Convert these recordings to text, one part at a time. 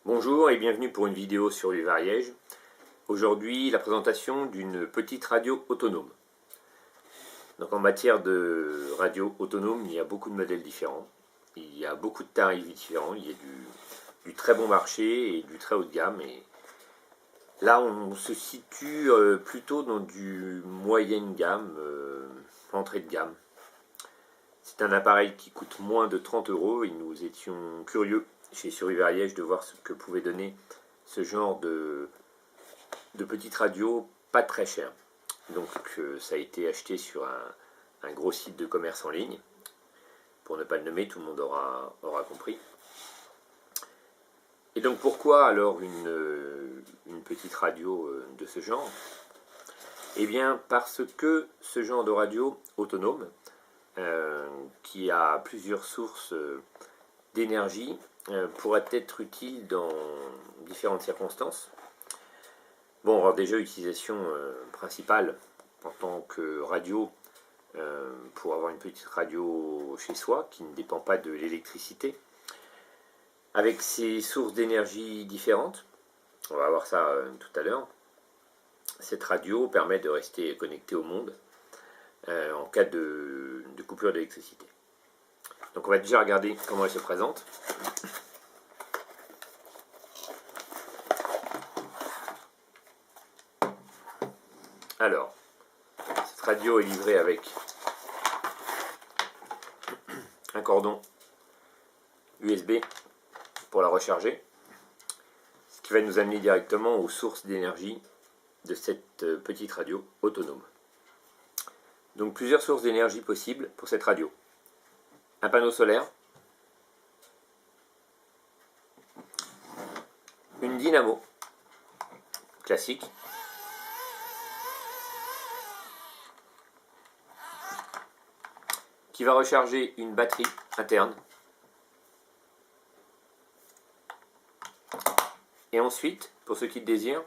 Bonjour et bienvenue pour une vidéo sur l'Ariège. Aujourd'hui, la présentation d'une petite radio autonome. Donc en matière de radio autonome, il y a beaucoup de modèles différents. Il y a beaucoup de tarifs différents. Il y a du très bon marché et du très haut de gamme. Et là, on se situe plutôt dans du moyenne gamme, entrée de gamme. C'est un appareil qui coûte moins de 30 € et nous étions curieux chez Survivre Ariège de voir ce que pouvait donner ce genre de petite radio pas très chère. Donc ça a été acheté sur un gros site de commerce en ligne. Pour ne pas le nommer, tout le monde aura compris. Et donc pourquoi alors une petite radio de ce genre? Eh bien parce que ce genre de radio autonome, qui a plusieurs sources d'énergie, pourrait être utile dans différentes circonstances. Bon, alors déjà, utilisation principale en tant que radio, pour avoir une petite radio chez soi qui ne dépend pas de l'électricité, avec ses sources d'énergie différentes. On va voir ça tout à l'heure. Cette radio permet de rester connecté au monde en cas de coupure d'électricité. Donc on va déjà regarder comment elle se présente. Alors, cette radio est livrée avec un cordon USB pour la recharger, ce qui va nous amener directement aux sources d'énergie de cette petite radio autonome. Donc plusieurs sources d'énergie possibles pour cette radio. Un panneau solaire, une dynamo classique, qui va recharger une batterie interne, et ensuite, pour ceux qui le désirent,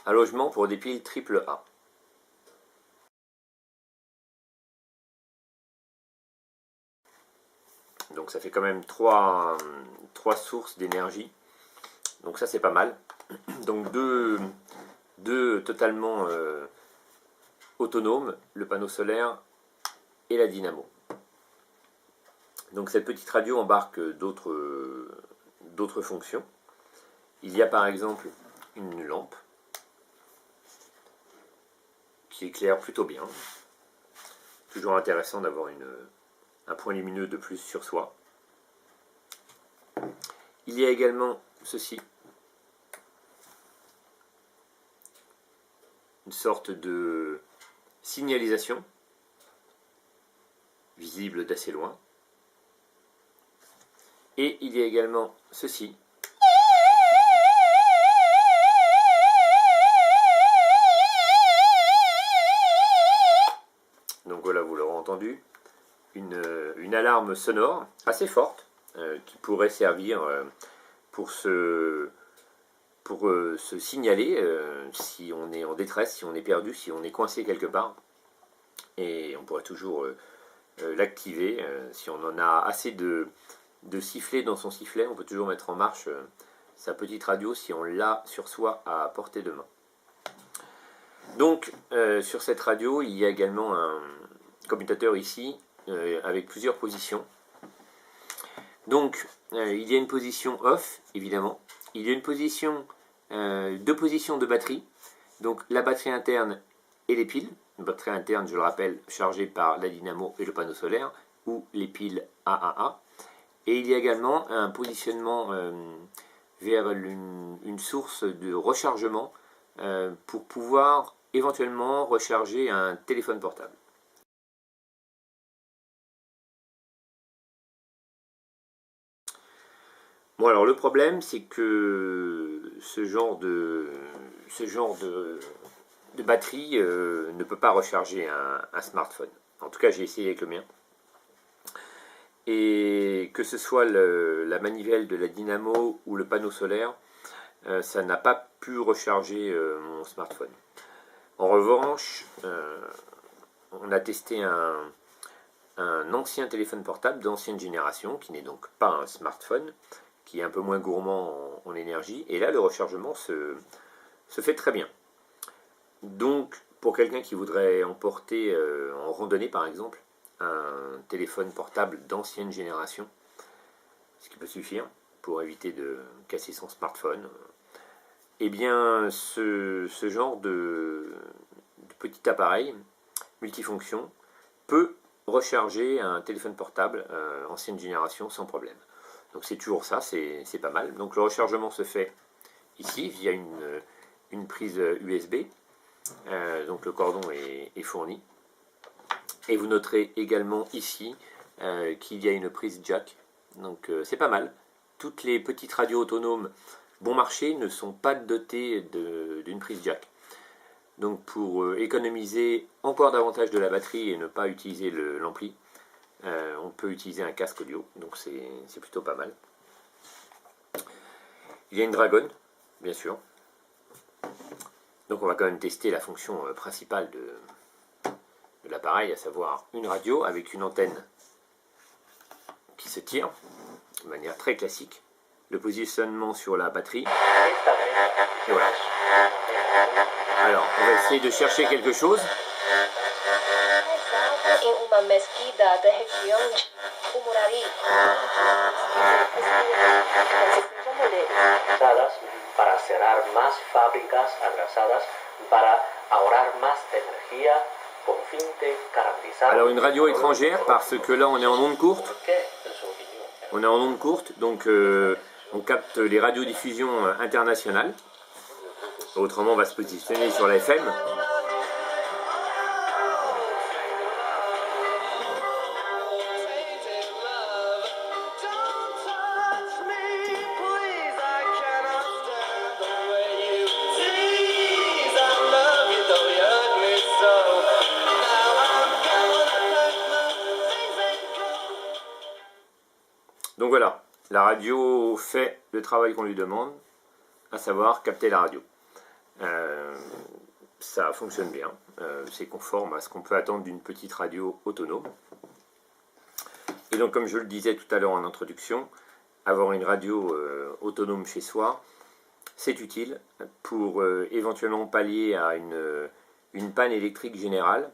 un logement pour des piles AAA. Donc ça fait quand même trois sources d'énergie. Donc ça c'est pas mal. Donc deux totalement autonomes, le panneau solaire et la dynamo. Donc cette petite radio embarque d'autres fonctions. Il y a par exemple une lampe qui éclaire plutôt bien. Toujours intéressant d'avoir un point lumineux de plus sur soi. Il y a également ceci, une sorte de signalisation visible d'assez loin. Et il y a également ceci, donc voilà, vous l'aurez entendu, une alarme sonore assez forte qui pourrait servir pour se signaler si on est en détresse, si on est perdu, si on est coincé quelque part. Et on pourrait toujours l'activer si on en a assez de siffler dans son sifflet. On peut toujours mettre en marche sa petite radio si on l'a sur soi à portée de main. Donc sur cette radio, il y a également un commutateur ici avec plusieurs positions. Donc il y a une position off, évidemment. Il y a une position, deux positions de batterie. Donc la batterie interne et les piles. Une batterie interne, je le rappelle, chargée par la dynamo et le panneau solaire, ou les piles AAA. Et il y a également un positionnement vers une source de rechargement pour pouvoir éventuellement recharger un téléphone portable. Bon, alors le problème, c'est que ce genre de batterie ne peut pas recharger un smartphone. En tout cas, j'ai essayé avec le mien. Et que ce soit la manivelle de la dynamo ou le panneau solaire, ça n'a pas pu recharger mon smartphone. En revanche, on a testé un ancien téléphone portable d'ancienne génération, qui n'est donc pas un smartphone, qui est un peu moins gourmand en énergie. Et là, le rechargement se fait très bien. Donc, pour quelqu'un qui voudrait emporter en randonnée, par exemple, un téléphone portable d'ancienne génération, ce qui peut suffire pour éviter de casser son smartphone, eh bien, ce genre de petit appareil multifonction peut recharger un téléphone portable ancienne génération sans problème. Donc c'est toujours ça, c'est pas mal. Donc le rechargement se fait ici via une prise USB. Donc le cordon est fourni. Et vous noterez également ici qu'il y a une prise jack. Donc c'est pas mal. Toutes les petites radios autonomes bon marché ne sont pas dotées d'une prise jack. Donc pour économiser encore davantage de la batterie et ne pas utiliser l'ampli, on peut utiliser un casque audio, donc c'est plutôt pas mal. Il y a une Dragon, bien sûr. Donc on va quand même tester la fonction principale de l'appareil, à savoir une radio avec une antenne qui se tire de manière très classique. Le positionnement sur la batterie. Et voilà. Alors, on va essayer de chercher quelque chose. Para cerrar más fábricas atrasadas, para ahorrar más energía, con fin de garantizar. Alors une radio étrangère parce que là on est en onde courte. On est en onde courte, donc on capte les radiodiffusions internationales. Autrement on va se positionner sur la FM. Donc voilà, la radio fait le travail qu'on lui demande, à savoir capter la radio. Ça fonctionne bien, c'est conforme à ce qu'on peut attendre d'une petite radio autonome. Et donc comme je le disais tout à l'heure en introduction, avoir une radio autonome chez soi, c'est utile pour éventuellement pallier à une panne électrique générale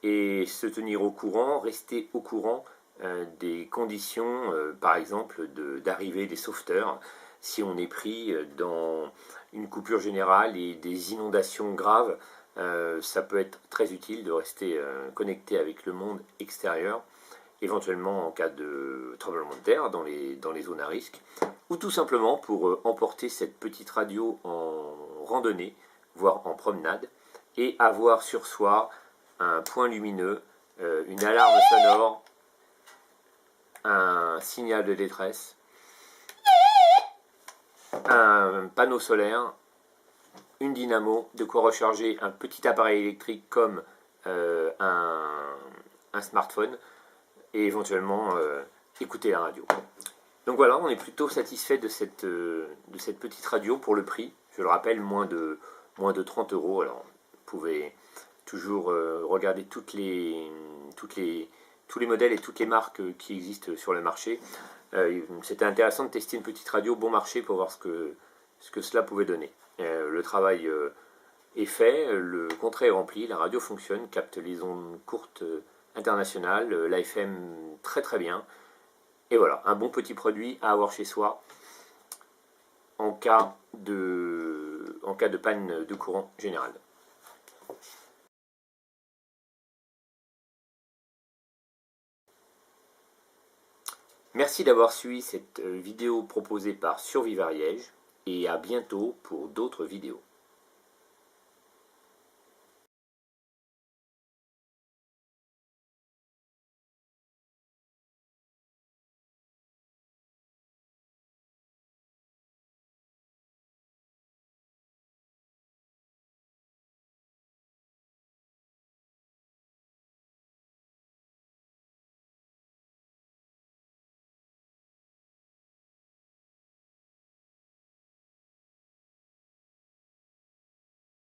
et se tenir au courant, rester au courant des conditions, par exemple, d'arrivée des sauveteurs, si on est pris dans une coupure générale et des inondations graves, ça peut être très utile de rester connecté avec le monde extérieur, éventuellement en cas de tremblement de terre dans les zones à risque, ou tout simplement pour emporter cette petite radio en randonnée, voire en promenade, et avoir sur soi un point lumineux, une alarme sonore, un signal de détresse, un panneau solaire, une dynamo, de quoi recharger un petit appareil électrique comme un smartphone et éventuellement écouter la radio. Donc voilà, on est plutôt satisfait de cette petite radio pour le prix. Je le rappelle, moins de 30 €. Alors vous pouvez toujours regarder tous les modèles et toutes les marques qui existent sur le marché. C'était intéressant de tester une petite radio bon marché pour voir ce que cela pouvait donner. Le travail est fait, le contrat est rempli, la radio fonctionne, capte les ondes courtes internationales, l'AFM très très bien. Et voilà, un bon petit produit à avoir chez soi en cas de panne de courant général. Merci d'avoir suivi cette vidéo proposée par Survivariège et à bientôt pour d'autres vidéos.